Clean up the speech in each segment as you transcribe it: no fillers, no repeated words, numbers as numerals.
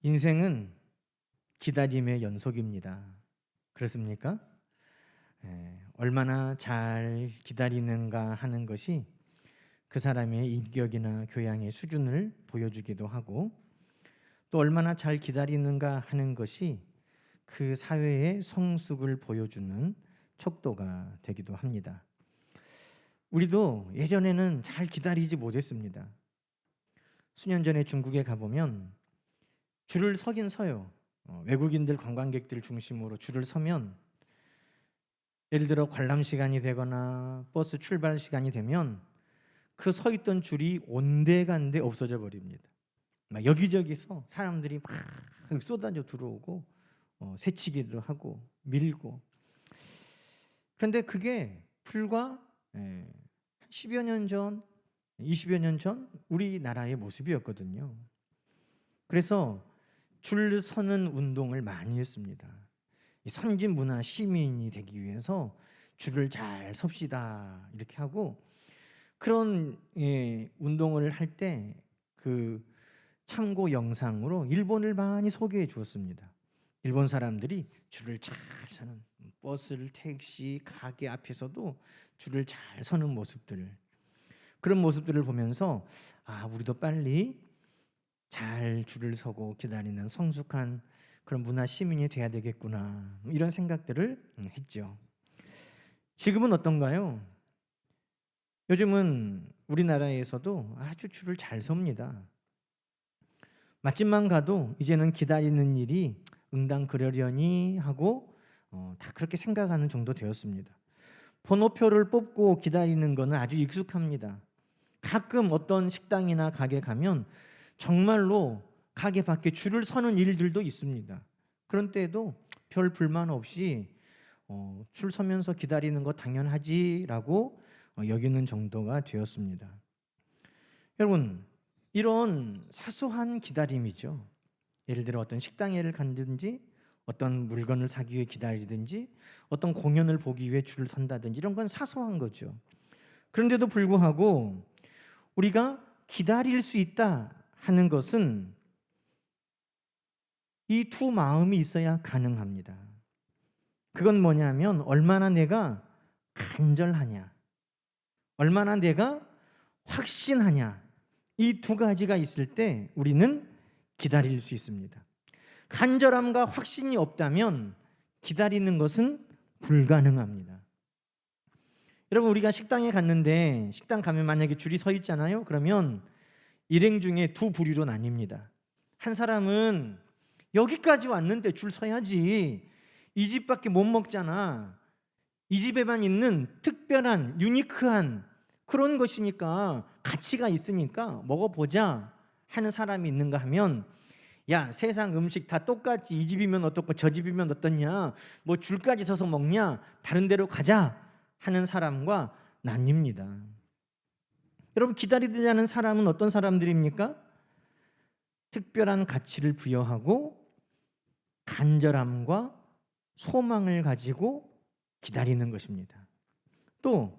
인생은 기다림의 연속입니다. 그렇습니까? 얼마나 잘 기다리는가 하는 것이 그 사람의 인격이나 교양의 수준을 보여주기도 하고, 또 얼마나 잘 기다리는가 하는 것이 그 사회의 성숙을 보여주는 척도가 되기도 합니다. 우리도 예전에는 잘 기다리지 못했습니다. 수년 전에 중국에 가보면 줄을 서긴 서요. 외국인들 관광객들 중심으로 줄을 서면, 예를 들어 관람 시간이 되거나 버스 출발 시간이 되면 그 서 있던 줄이 온데간데 없어져 버립니다. 막 여기저기서 사람들이 막 쏟아져 들어오고 새치기도 하고 밀고. 그런데 그게 불과 10여 년 전, 20여 년 전 우리나라의 모습이었거든요. 그래서 줄 서는 운동을 많이 했습니다. 선진 문화 시민이 되기 위해서 줄을 잘 섭시다 이렇게 하고, 그런 운동을 할 때 그 참고 영상으로 일본을 많이 소개해 주었습니다. 일본 사람들이 줄을 잘 서는, 버스를, 택시, 가게 앞에서도 줄을 잘 서는 모습들, 그런 모습들을 보면서 우리도 빨리 잘 줄을 서고 기다리는 성숙한 그런 문화 시민이 돼야 되겠구나, 이런 생각들을 했죠. 지금은 어떤가요? 요즘은 우리나라에서도 아주 줄을 잘 섭니다. 맛집만 가도 이제는 기다리는 일이 응당 그러려니 하고 다 그렇게 생각하는 정도 되었습니다. 번호표를 뽑고 기다리는 것은 아주 익숙합니다. 가끔 어떤 식당이나 가게 가면 정말로 가게 밖에 줄을 서는 일들도 있습니다. 그런 때에도 별 불만 없이 줄 서면서 기다리는 거 당연하지라고 여기는 정도가 되었습니다. 여러분, 이런 사소한 기다림이죠. 예를 들어 어떤 식당에를 갔든지, 어떤 물건을 사기 위해 기다리든지, 어떤 공연을 보기 위해 줄을 선다든지, 이런 건 사소한 거죠. 그런데도 불구하고 우리가 기다릴 수 있다 하는 것은 이 두 마음이 있어야 가능합니다. 그건 뭐냐면 얼마나 내가 간절하냐, 얼마나 내가 확신하냐, 이 두 가지가 있을 때 우리는 기다릴 수 있습니다. 간절함과 확신이 없다면 기다리는 것은 불가능합니다. 여러분, 우리가 식당에 갔는데, 식당 가면 만약에 줄이 서 있잖아요. 그러면 일행 중에 두 부류로 나뉩니다. 한 사람은 여기까지 왔는데 줄 서야지, 이 집밖에 못 먹잖아, 이 집에만 있는 특별한 유니크한 그런 것이니까, 가치가 있으니까 먹어보자 하는 사람이 있는가 하면, 야, 세상 음식 다 똑같지, 이 집이면 어떻고 저 집이면 어떻냐, 뭐 줄까지 서서 먹냐, 다른 데로 가자 하는 사람과 나뉩니다. 여러분, 기다리자는 사람은 어떤 사람들입니까? 특별한 가치를 부여하고 간절함과 소망을 가지고 기다리는 것입니다. 또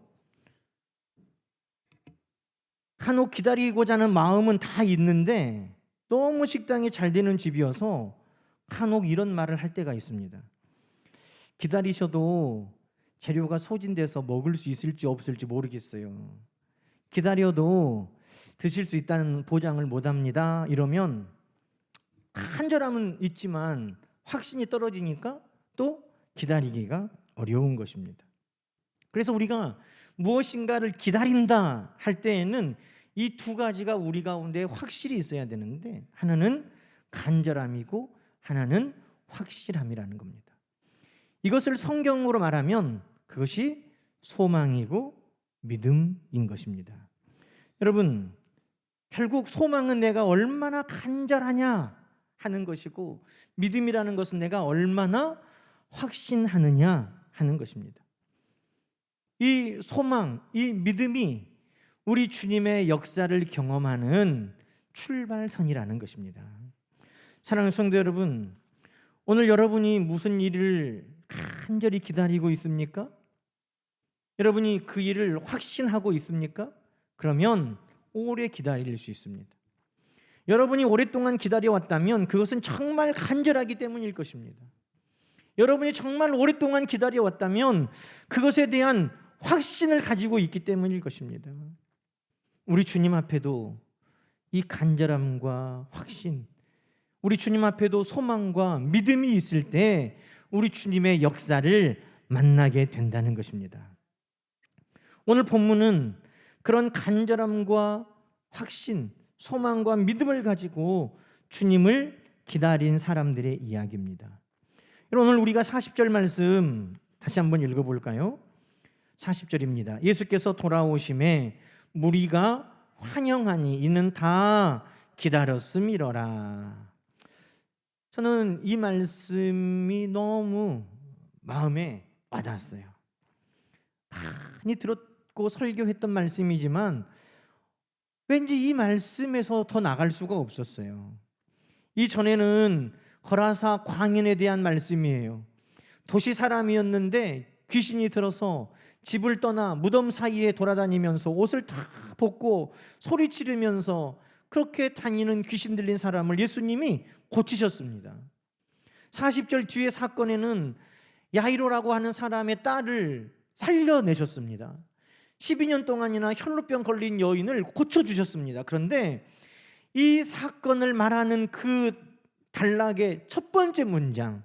간혹 기다리고자 하는 마음은 다 있는데 너무 식당이 잘 되는 집이어서 간혹 이런 말을 할 때가 있습니다. 기다리셔도 재료가 소진돼서 먹을 수 있을지 없을지 모르겠어요. 기다려도 드실 수 있다는 보장을 못합니다. 이러면 간절함은 있지만 확신이 떨어지니까 또 기다리기가 어려운 것입니다. 그래서 우리가 무엇인가를 기다린다 할 때에는 이 두 가지가 우리 가운데 확실히 있어야 되는데, 하나는 간절함이고 하나는 확실함이라는 겁니다. 이것을 성경으로 말하면 그것이 소망이고 믿음인 것입니다. 여러분, 결국 소망은 내가 얼마나 간절하냐 하는 것이고, 믿음이라는 것은 내가 얼마나 확신하느냐 하는 것입니다. 이 소망, 이 믿음이 우리 주님의 역사를 경험하는 출발선이라는 것입니다. 사랑하는 성도 여러분, 오늘 여러분이 무슨 일을 간절히 기다리고 있습니까? 여러분이 그 일을 확신하고 있습니까? 그러면 오래 기다릴 수 있습니다. 여러분이 오랫동안 기다려왔다면 그것은 정말 간절하기 때문일 것입니다. 여러분이 정말 오랫동안 기다려왔다면 그것에 대한 확신을 가지고 있기 때문일 것입니다. 우리 주님 앞에도 이 간절함과 확신, 우리 주님 앞에도 소망과 믿음이 있을 때 우리 주님의 역사를 만나게 된다는 것입니다. 오늘 본문은 그런 간절함과 확신, 소망과 믿음을 가지고 주님을 기다린 사람들의 이야기입니다. 오늘 우리가 40절 말씀 다시 한번 읽어볼까요? 40절입니다. 예수께서 돌아오심에 무리가 환영하니 이는 다 기다렸음이러라. 저는 이 말씀이 너무 마음에 와닿았어요. 많이 들었고 설교했던 말씀이지만 왠지 이 말씀에서 더 나갈 수가 없었어요. 이전에는 거라사 광인에 대한 말씀이에요. 도시 사람이었는데 귀신이 들어서 집을 떠나 무덤 사이에 돌아다니면서 옷을 다 벗고 소리 지르면서 그렇게 다니는 귀신 들린 사람을 예수님이 고치셨습니다. 40절 뒤에 사건에는 야이로라고 하는 사람의 딸을 살려내셨습니다. 12년 동안이나 혈루병 걸린 여인을 고쳐주셨습니다. 그런데 이 사건을 말하는 그 단락의 첫 번째 문장,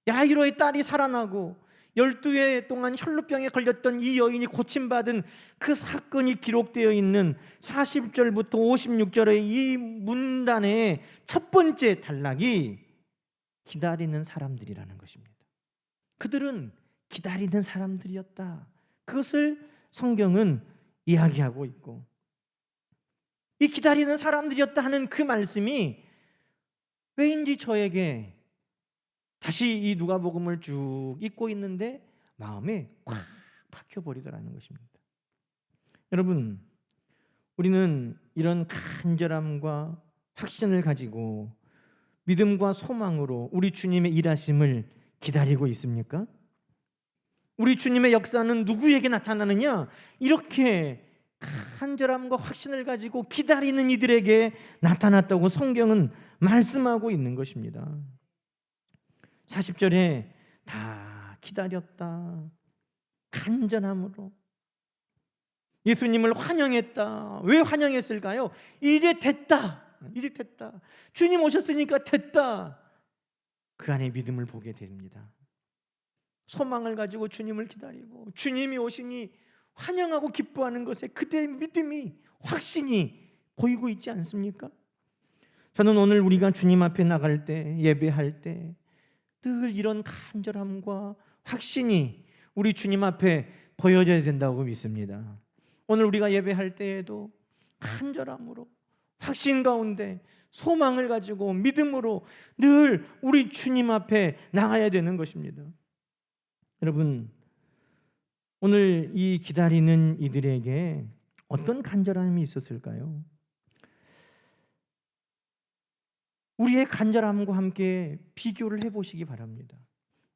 야이로의 딸이 살아나고 12해 동안 혈루병에 걸렸던 이 여인이 고침받은 그 사건이 기록되어 있는 40절부터 56절의 이 문단의 첫 번째 단락이 기다리는 사람들이라는 것입니다. 그들은 기다리는 사람들이었다. 그것을 성경은 이야기하고 있고, 이 기다리는 사람들이었다 하는 그 말씀이 왜인지 저에게 다시 이 누가복음을 쭉 읽고 있는데 마음에 꽉 박혀버리더라는 것입니다. 여러분, 우리는 이런 간절함과 확신을 가지고 믿음과 소망으로 우리 주님의 일하심을 기다리고 있습니까? 우리 주님의 역사는 누구에게 나타나느냐? 이렇게 간절함과 확신을 가지고 기다리는 이들에게 나타났다고 성경은 말씀하고 있는 것입니다. 40절에 다 기다렸다, 간절함으로 예수님을 환영했다. 왜 환영했을까요? 이제 됐다, 이제 됐다, 주님 오셨으니까 됐다. 그 안에 믿음을 보게 됩니다. 소망을 가지고 주님을 기다리고 주님이 오시니 환영하고 기뻐하는 것에 그대의 믿음이, 확신이 보이고 있지 않습니까? 저는 오늘 우리가 주님 앞에 나갈 때, 예배할 때 늘 이런 간절함과 확신이 우리 주님 앞에 보여져야 된다고 믿습니다. 오늘 우리가 예배할 때에도 간절함으로, 확신 가운데 소망을 가지고 믿음으로 늘 우리 주님 앞에 나가야 되는 것입니다. 여러분, 오늘 이 기다리는 이들에게 어떤 간절함이 있었을까요? 우리의 간절함과 함께 비교를 해보시기 바랍니다.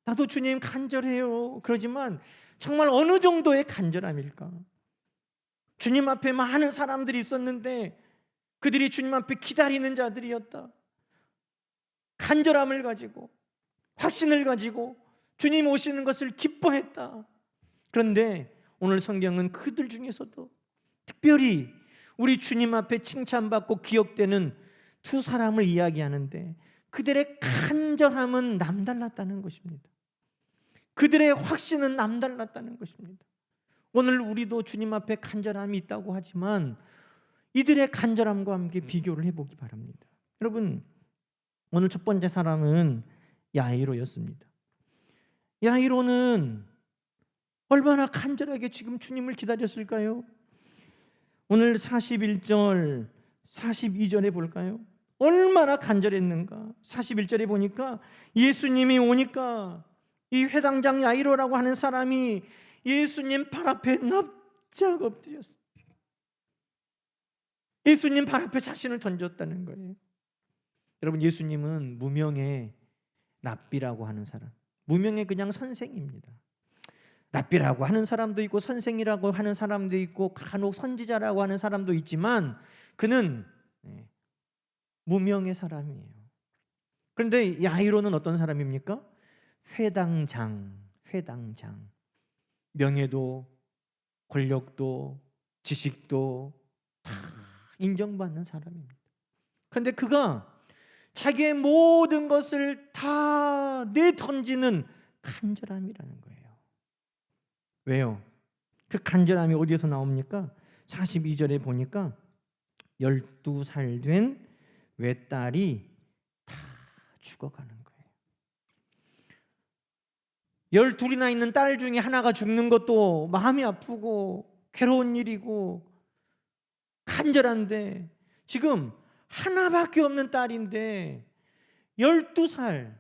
나도 주님 간절해요. 그러지만 정말 어느 정도의 간절함일까? 주님 앞에 많은 사람들이 있었는데 그들이 주님 앞에 기다리는 자들이었다. 간절함을 가지고, 확신을 가지고 주님 오시는 것을 기뻐했다. 그런데 오늘 성경은 그들 중에서도 특별히 우리 주님 앞에 칭찬받고 기억되는 두 사람을 이야기하는데 그들의 간절함은 남달랐다는 것입니다. 그들의 확신은 남달랐다는 것입니다. 오늘 우리도 주님 앞에 간절함이 있다고 하지만 이들의 간절함과 함께 비교를 해보기 바랍니다. 여러분, 오늘 첫 번째 사람은 야이로였습니다. 야이로는 얼마나 간절하게 지금 주님을 기다렸을까요? 오늘 41절, 42절에 볼까요? 얼마나 간절했는가. 41절에 보니까 예수님이 오니까 이 회당장 야이로라고 하는 사람이 예수님 발 앞에 납작 엎드렸어요. 예수님 발 앞에 자신을 던졌다는 거예요. 여러분, 예수님은 무명의 랍비라고 하는 사람, 무명의 그냥 선생입니다. 랍비라고 하는 사람도 있고 선생이라고 하는 사람도 있고 간혹 선지자라고 하는 사람도 있지만 그는 무명의 사람이에요. 그런데 야이로는 어떤 사람입니까? 회당장. 명예도 권력도 지식도 다 인정받는 사람입니다. 그런데 그가 자기의 모든 것을 다 내던지는 간절함이라는 거예요. 왜요? 그 간절함이 어디에서 나옵니까? 42절에 보니까 12살 된 외딸이 다 죽어가는 거예요. 12이나 있는 딸 중에 하나가 죽는 것도 마음이 아프고 괴로운 일이고 간절한데, 지금 하나밖에 없는 딸인데 12살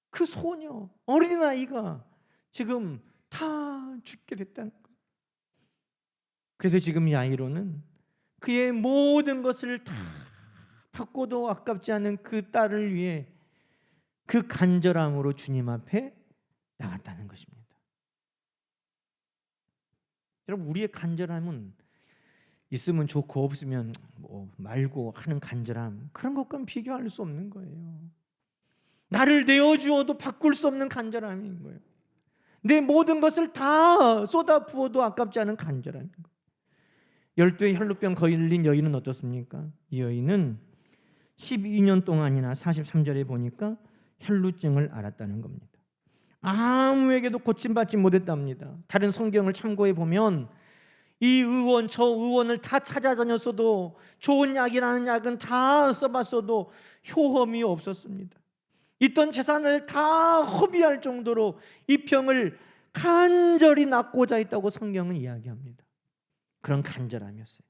그 소녀, 어린아이가 지금 다 죽게 됐다는 거예요. 그래서 지금 야이로는 그의 모든 것을 다 바꿔도 아깝지 않은 그 딸을 위해 그 간절함으로 주님 앞에 나갔다는 것입니다. 여러분, 우리의 간절함은 있으면 좋고 없으면 뭐 말고 하는 간절함, 그런 것과는 비교할 수 없는 거예요. 나를 내어주어도 바꿀 수 없는 간절함인 거예요. 내 모든 것을 다 쏟아 부어도 아깝지 않은 간절함인 거예요. 12의 혈루병 걸린 여인은 어떻습니까? 이 여인은 12년 동안이나 43절에 보니까 혈루증을 앓았다는 겁니다. 아무에게도 고침받지 못했답니다. 다른 성경을 참고해 보면 이 의원 저 의원을 다 찾아다녔어도, 좋은 약이라는 약은 다 써봤어도 효험이 없었습니다. 있던 재산을 다 허비할 정도로 이 병을 간절히 낫고자 했다고 성경은 이야기합니다. 그런 간절함이었어요.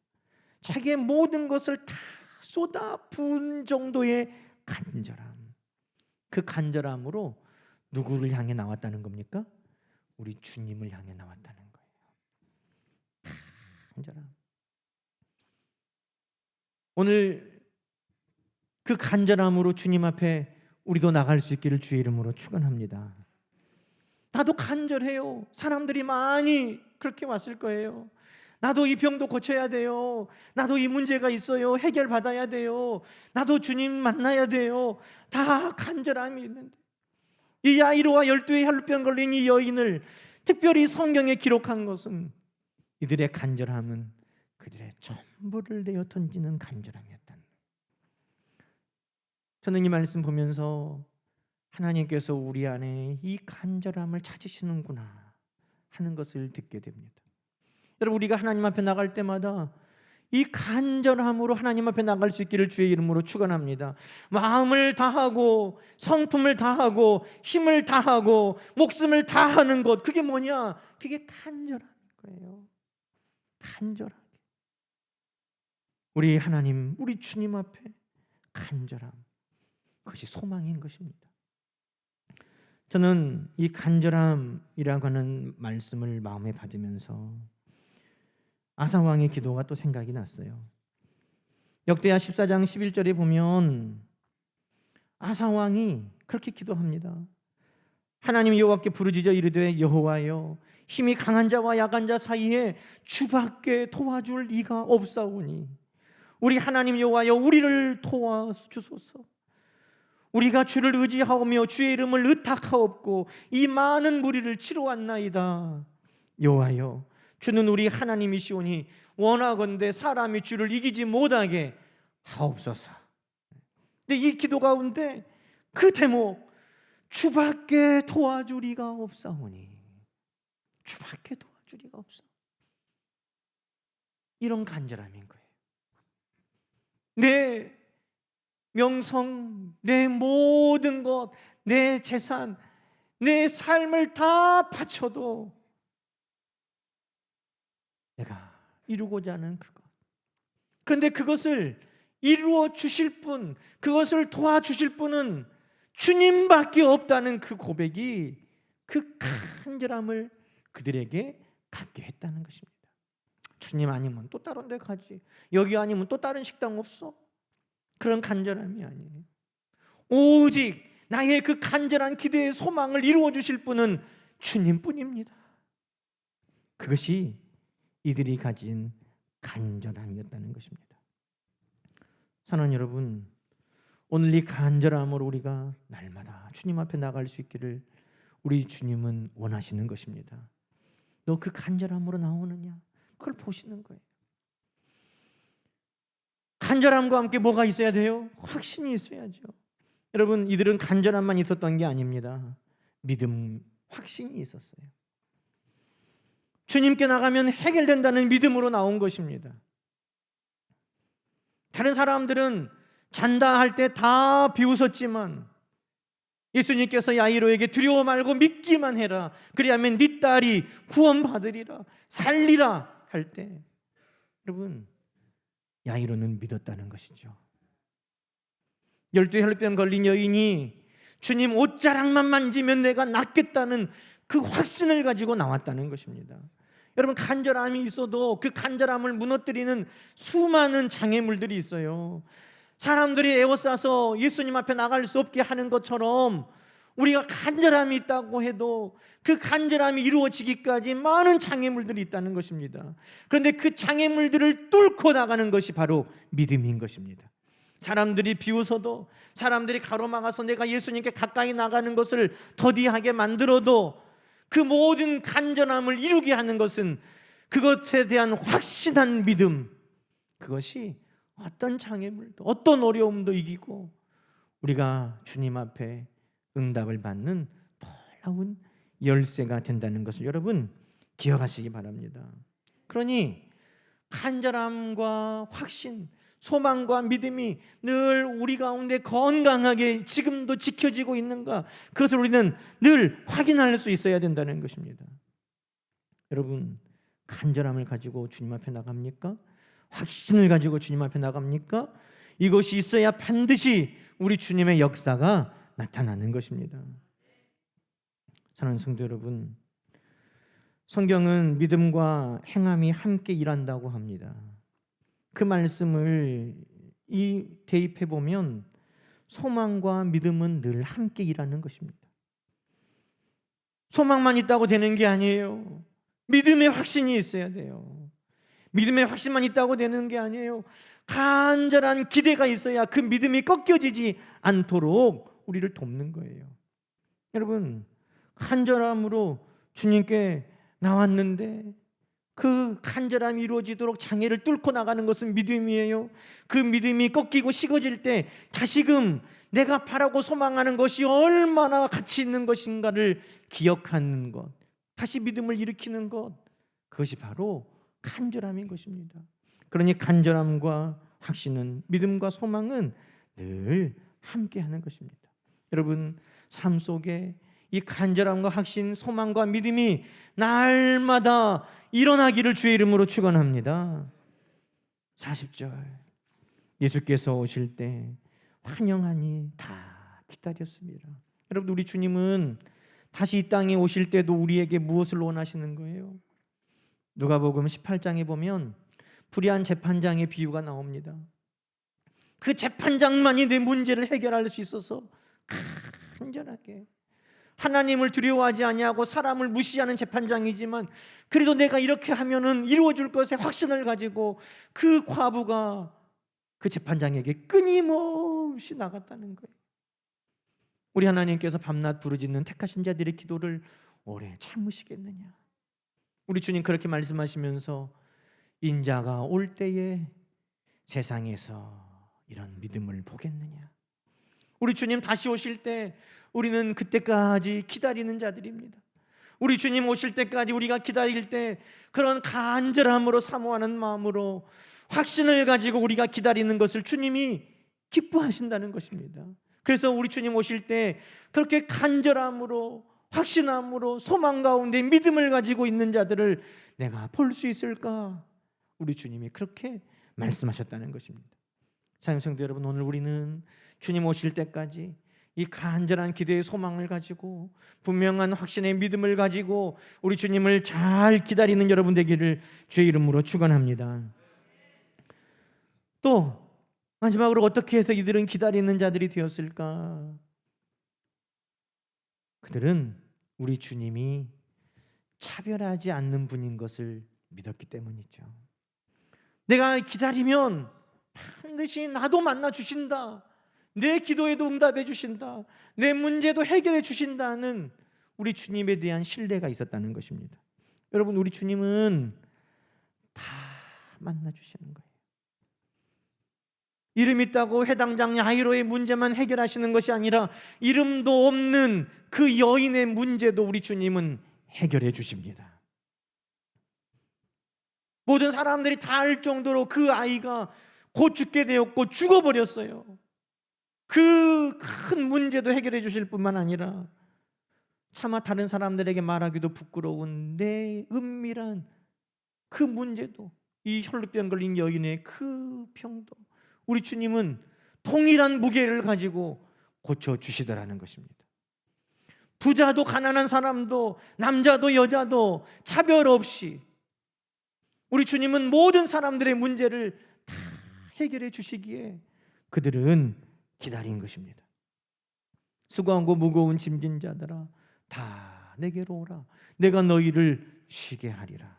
자기의 모든 것을 다 쏟아 부은 정도의 간절함. 그 간절함으로 누구를 향해 나왔다는 겁니까? 우리 주님을 향해 나왔다는 거예요. 간절함. 오늘 그 간절함으로 주님 앞에 우리도 나갈 수 있기를 주의 이름으로 축원합니다. 나도 간절해요. 사람들이 많이 그렇게 왔을 거예요. 나도 이 병도 고쳐야 돼요. 나도 이 문제가 있어요. 해결받아야 돼요. 나도 주님 만나야 돼요. 다 간절함이 있는데, 이 야이로와 12의 혈루병 걸린 이 여인을 특별히 성경에 기록한 것은 이들의 간절함은 그들의 전부를 내어 던지는 간절함이었다는 거예요. 저는 이 말씀 보면서 하나님께서 우리 안에 이 간절함을 찾으시는구나 하는 것을 듣게 됩니다. 여러분, 우리가 하나님 앞에 나갈 때마다 이 간절함으로 하나님 앞에 나갈 수 있기를 주의 이름으로 축원합니다. 마음을 다하고 성품을 다하고 힘을 다하고 목숨을 다하는 것, 그게 뭐냐? 그게 간절한 거예요. 간절하게 우리 하나님, 우리 주님 앞에 간절함, 그것이 소망인 것입니다. 저는 이 간절함이라고 하는 말씀을 마음에 받으면서 아사왕의 기도가 또 생각이 났어요. 역대하 14장 11절에 보면 아사왕이 그렇게 기도합니다. 하나님 여호와께 부르짖어 이르되, 여호와여, 힘이 강한 자와 약한 자 사이에 주밖에 도와줄 이가 없사오니 우리 하나님 여호와여, 우리를 도와주소서. 우리가 주를 의지하오며 주의 이름을 의탁하옵고 이 많은 무리를 치러왔나이다. 여호와여, 주는 우리 하나님이시오니 원하건대 사람이 주를 이기지 못하게 하옵소서. 근데 이 기도 가운데 그 대목, 주밖에 도와주리가 없사오니, 주밖에 도와주리가 없어, 이런 간절함인 거예요. 내 명성, 내 모든 것, 내 재산, 내 삶을 다 바쳐도 내가 이루고자 하는 그것, 그런데 그것을 이루어 주실 분, 그것을 도와주실 분은 주님밖에 없다는 그 고백이 그 간절함을 그들에게 갖게 했다는 것입니다. 주님 아니면 또 다른 데 가지, 여기 아니면 또 다른 식당 없어, 그런 간절함이 아니에요. 오직 나의 그 간절한 기대의 소망을 이루어 주실 분은 주님뿐입니다. 그것이 이들이 가진 간절함이었다는 것입니다. 사랑하는 여러분, 오늘 이 간절함으로 우리가 날마다 주님 앞에 나갈 수 있기를 우리 주님은 원하시는 것입니다. 너 그 간절함으로 나오느냐? 그걸 보시는 거예요. 간절함과 함께 뭐가 있어야 돼요? 확신이 있어야죠. 여러분, 이들은 간절함만 있었던 게 아닙니다. 믿음, 확신이 있었어요. 주님께 나가면 해결된다는 믿음으로 나온 것입니다. 다른 사람들은 잔다 할 때 다 비웃었지만 예수님께서 야이로에게 두려워 말고 믿기만 해라, 그리하면 네 딸이 구원받으리라, 살리라 할 때, 여러분, 야이로는 믿었다는 것이죠. 12혈병 걸린 여인이 주님 옷자락만 만지면 내가 낫겠다는 그 확신을 가지고 나왔다는 것입니다. 여러분, 간절함이 있어도 그 간절함을 무너뜨리는 수많은 장애물들이 있어요. 사람들이 에워싸서 예수님 앞에 나갈 수 없게 하는 것처럼 우리가 간절함이 있다고 해도 그 간절함이 이루어지기까지 많은 장애물들이 있다는 것입니다. 그런데 그 장애물들을 뚫고 나가는 것이 바로 믿음인 것입니다. 사람들이 비웃어도, 사람들이 가로막아서 내가 예수님께 가까이 나가는 것을 더디하게 만들어도 그 모든 간절함을 이루게 하는 것은 그것에 대한 확신한 믿음, 그것이 어떤 장애물도, 어떤 어려움도 이기고 우리가 주님 앞에 응답을 받는 놀라운 열쇠가 된다는 것을 여러분 기억하시기 바랍니다. 그러니 간절함과 확신, 소망과 믿음이 늘 우리 가운데 건강하게 지금도 지켜지고 있는가, 그것을 우리는 늘 확인할 수 있어야 된다는 것입니다. 여러분, 간절함을 가지고 주님 앞에 나갑니까? 확신을 가지고 주님 앞에 나갑니까? 이것이 있어야 반드시 우리 주님의 역사가 나타나는 것입니다. 사랑하는 성도 여러분, 성경은 믿음과 행함이 함께 일한다고 합니다. 그 말씀을 대입해 보면 소망과 믿음은 늘 함께 일하는 것입니다. 소망만 있다고 되는 게 아니에요. 믿음의 확신이 있어야 돼요. 믿음의 확신만 있다고 되는 게 아니에요. 간절한 기대가 있어야 그 믿음이 꺾여지지 않도록 우리를 돕는 거예요. 여러분, 간절함으로 주님께 나왔는데 그 간절함이 이루어지도록 장애를 뚫고 나가는 것은 믿음이에요. 그 믿음이 꺾이고 식어질 때 다시금 내가 바라고 소망하는 것이 얼마나 가치 있는 것인가를 기억하는 것, 다시 믿음을 일으키는 것, 그것이 바로 간절함인 것입니다. 그러니 간절함과 확신은, 믿음과 소망은 늘 함께하는 것입니다. 여러분, 삶 속에 이 간절함과 확신, 소망과 믿음이 날마다 일어나기를 주의 이름으로 축원합니다. 40절, 예수께서 오실 때 환영하니 다 기다렸습니다. 여러분, 우리 주님은 다시 이 땅에 오실 때도 우리에게 무엇을 원하시는 거예요? 누가복음 18장에 보면 불의한 재판장의 비유가 나옵니다. 그 재판장만이 내 문제를 해결할 수 있어서 간절하게 하나님을 두려워하지 아니하고 사람을 무시하는 재판장이지만 그래도 내가 이렇게 하면은 이루어질 것에 확신을 가지고 그 과부가 그 재판장에게 끊임없이 나갔다는 거예요. 우리 하나님께서 밤낮 부르짖는 택하신 자들의 기도를 오래 참으시겠느냐? 우리 주님 그렇게 말씀하시면서 인자가 올 때에 세상에서 이런 믿음을 보겠느냐? 우리 주님 다시 오실 때 우리는 그때까지 기다리는 자들입니다. 우리 주님 오실 때까지 우리가 기다릴 때 그런 간절함으로 사모하는 마음으로 확신을 가지고 우리가 기다리는 것을 주님이 기뻐하신다는 것입니다. 그래서 우리 주님 오실 때 그렇게 간절함으로, 확신함으로, 소망 가운데 믿음을 가지고 있는 자들을 내가 볼 수 있을까? 우리 주님이 그렇게 말씀하셨다는 것입니다. 사랑하는 성도 여러분, 오늘 우리는 주님 오실 때까지 이 간절한 기대의 소망을 가지고 분명한 확신의 믿음을 가지고 우리 주님을 잘 기다리는 여러분 되기를 주의 이름으로 축원합니다. 또 마지막으로 어떻게 해서 이들은 기다리는 자들이 되었을까? 그들은 우리 주님이 차별하지 않는 분인 것을 믿었기 때문이죠. 내가 기다리면 반드시 나도 만나 주신다, 내 기도에도 응답해 주신다, 내 문제도 해결해 주신다는 우리 주님에 대한 신뢰가 있었다는 것입니다. 여러분, 우리 주님은 다 만나 주시는 거예요. 이름 있다고 회당장 야이로의 문제만 해결하시는 것이 아니라 이름도 없는 그 여인의 문제도 우리 주님은 해결해 주십니다. 모든 사람들이 다 알 정도로 그 아이가 곧 죽게 되었고 죽어버렸어요. 그 큰 문제도 해결해 주실 뿐만 아니라 차마 다른 사람들에게 말하기도 부끄러운 내 은밀한 그 문제도, 이 혈루병 걸린 여인의 그 병도 우리 주님은 동일한 무게를 가지고 고쳐주시더라는 것입니다. 부자도 가난한 사람도 남자도 여자도 차별 없이 우리 주님은 모든 사람들의 문제를 다 해결해 주시기에 그들은 기다린 것입니다. 수고하고 무거운 짐진 자들아 다 내게로 오라, 내가 너희를 쉬게 하리라.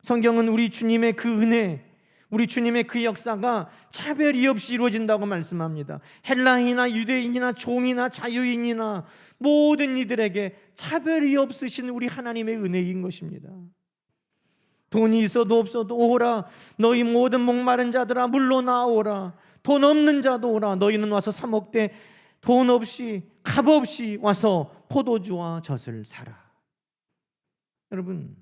성경은 우리 주님의 그 은혜, 우리 주님의 그 역사가 차별이 없이 이루어진다고 말씀합니다. 헬라인이나 유대인이나 종이나 자유인이나 모든 이들에게 차별이 없으신 우리 하나님의 은혜인 것입니다. 돈이 있어도 없어도 오라, 너희 모든 목마른 자들아 물로 나오라, 돈 없는 자도 오라, 너희는 와서 사 먹되 돈 없이 값 없이 와서 포도주와 젖을 사라. 여러분,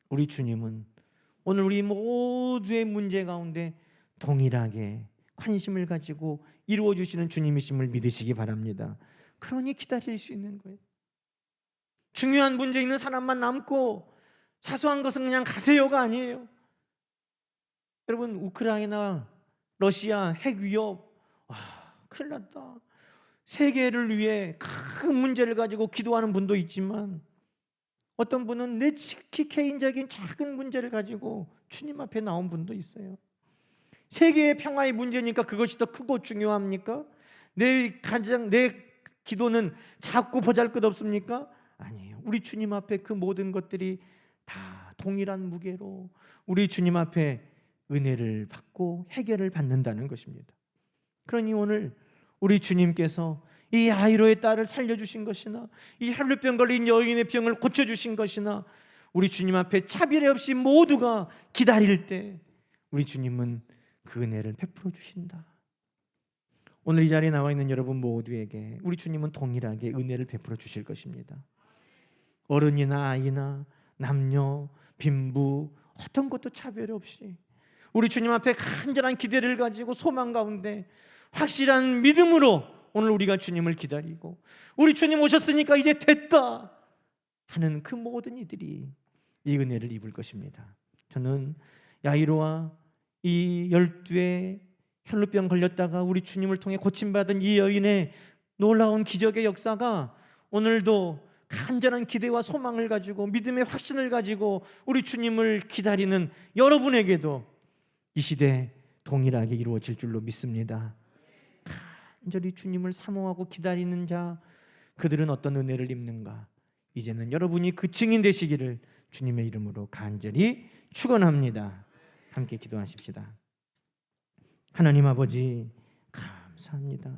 우리 주님은 오늘 우리 모두의 문제 가운데 동일하게 관심을 가지고 이루어주시는 주님이심을 믿으시기 바랍니다. 그러니 기다릴 수 있는 거예요. 중요한 문제 있는 사람만 남고 사소한 것은 그냥 가세요가 아니에요. 여러분, 우크라이나 러시아 핵 위협, 큰일 났다. 세계를 위해 큰 문제를 가지고 기도하는 분도 있지만 어떤 분은 내 지극히 개인적인 작은 문제를 가지고 주님 앞에 나온 분도 있어요. 세계의 평화의 문제니까 그것이 더 크고 중요합니까? 내 기도는 작고 보잘것없습니까? 아니에요. 우리 주님 앞에 그 모든 것들이 다 동일한 무게로 우리 주님 앞에 은혜를 받고 해결을 받는다는 것입니다. 그러니 오늘 우리 주님께서 이 야이로의 딸을 살려주신 것이나 이 혈루병 걸린 여인의 병을 고쳐주신 것이나 우리 주님 앞에 차별 없이 모두가 기다릴 때 우리 주님은 그 은혜를 베풀어 주신다. 오늘 이 자리에 나와 있는 여러분 모두에게 우리 주님은 동일하게 은혜를 베풀어 주실 것입니다. 어른이나 아이나 남녀, 빈부 어떤 것도 차별 없이 우리 주님 앞에 간절한 기대를 가지고 소망 가운데 확실한 믿음으로 오늘 우리가 주님을 기다리고 우리 주님 오셨으니까 이제 됐다 하는 그 모든 이들이 이 은혜를 입을 것입니다. 저는 야이로와 이 12의 혈루병 걸렸다가 우리 주님을 통해 고침받은 이 여인의 놀라운 기적의 역사가 오늘도 간절한 기대와 소망을 가지고 믿음의 확신을 가지고 우리 주님을 기다리는 여러분에게도 이 시대 동일하게 이루어질 줄로 믿습니다. 간절히 주님을 사모하고 기다리는 자, 그들은 어떤 은혜를 입는가? 이제는 여러분이 그 증인 되시기를 주님의 이름으로 간절히 축원합니다. 함께 기도하십시다. 하나님 아버지, 감사합니다.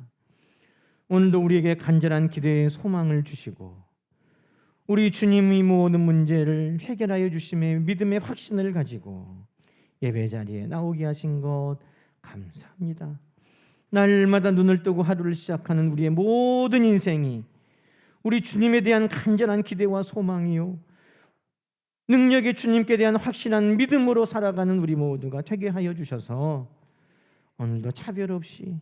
오늘도 우리에게 간절한 기대의 소망을 주시고 우리 주님이 모든 문제를 해결하여 주심에 믿음의 확신을 가지고 예배 자리에 나오게 하신 것 감사합니다. 날마다 눈을 뜨고 하루를 시작하는 우리의 모든 인생이 우리 주님에 대한 간절한 기대와 소망이요 능력의 주님께 대한 확실한 믿음으로 살아가는 우리 모두가 되게 하여 주셔서 오늘도 차별 없이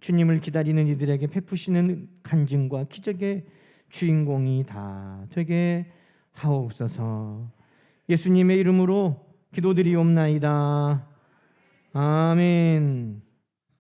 주님을 기다리는 이들에게 베푸시는 간증과 기적의 주인공이 다 되게 하옵소서. 예수님의 이름으로 기도드리옵나이다. 아멘.